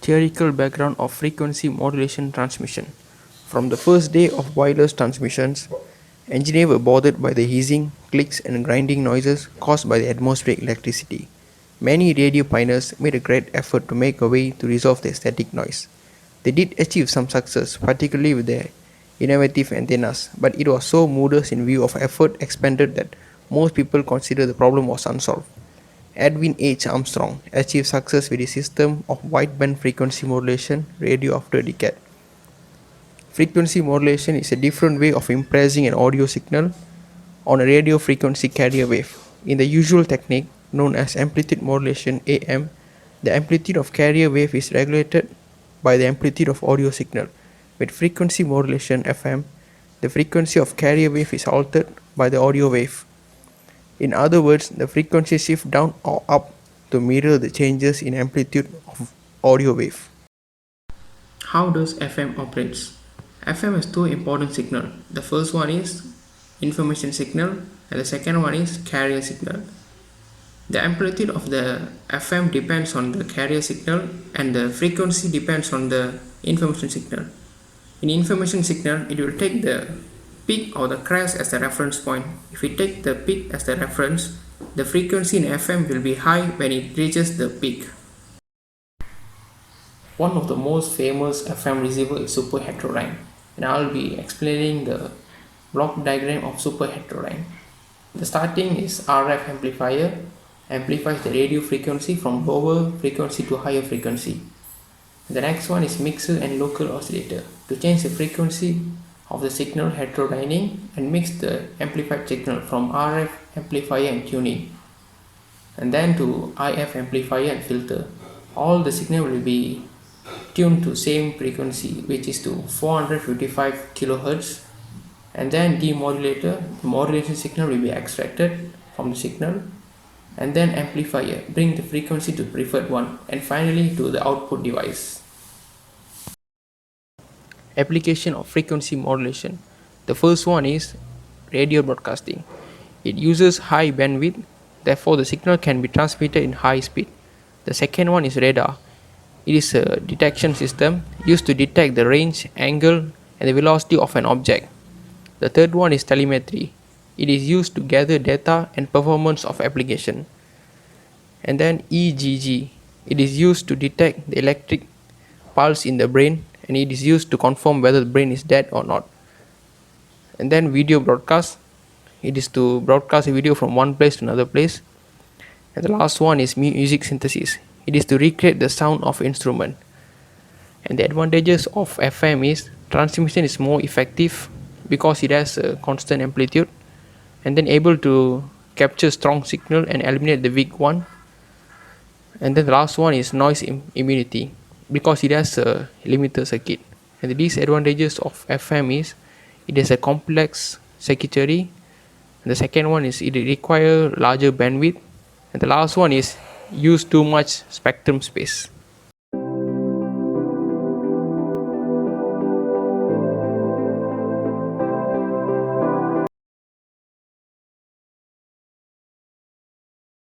theoretical background of frequency modulation transmission. From the first day of wireless transmissions, engineers were bothered by the hissing, clicks, and grinding noises caused by the atmospheric electricity. Many radio pioneers made a great effort to make a way to resolve the static noise. They did achieve some success, particularly with their innovative antennas, but it was so modest in view of effort expended that most people consider the problem was unsolved. Edwin H. Armstrong achieved success with his system of wideband frequency modulation radio after a decade. Frequency modulation is a different way of impressing an audio signal on a radio frequency carrier wave. In the usual technique known as amplitude modulation AM, the amplitude of carrier wave is regulated by the amplitude of audio signal. With frequency modulation FM, the frequency of carrier wave is altered by the audio wave. In other words, the frequency shifts down or up to mirror the changes in amplitude of audio wave. How does FM operates? FM has two important signals. The first one is information signal and the second one is carrier signal. The amplitude of the FM depends on the carrier signal and the frequency depends on the information signal. In information signal, it will take the peak or the crest as the reference point. If we take the peak as the reference, the frequency in FM will be high when it reaches the peak. One of the most famous FM receiver is super heterodyne, and I will be explaining the block diagram of super heterodyne. The starting is RF amplifier, amplifies the radio frequency from lower frequency to higher frequency. The next one is mixer and local oscillator to change the frequency of the signal heterodyning and mix the amplified signal from RF amplifier and tuning, and then to IF amplifier and filter. All the signal will be tuned to same frequency, which is to 455 kHz, and then demodulator. The modulation signal will be extracted from the signal, and then amplifier bring the frequency to preferred one, and finally to the output device. Application of frequency modulation. The first one is radio broadcasting. It uses high bandwidth, therefore the signal can be transmitted in high speed. The second one is radar. It is a detection system used to detect the range, angle, and the velocity of an object. The third one is telemetry. It is used to gather data and performance of application. And then EGG. It is used to detect the electric pulse in the brain, and it is used to confirm whether the brain is dead or not. And then video broadcast. It is to broadcast a video from one place to another place. And the last one is music synthesis. It is to recreate the sound of instrument. And the advantages of FM is transmission is more effective because it has a constant amplitude, and then able to capture strong signal and eliminate the weak one. And then the last one is noise immunity because it has a limiter circuit. And the disadvantages of FM is it has a complex circuitry, and the second one is it requires larger bandwidth, and the last one is use too much spectrum space.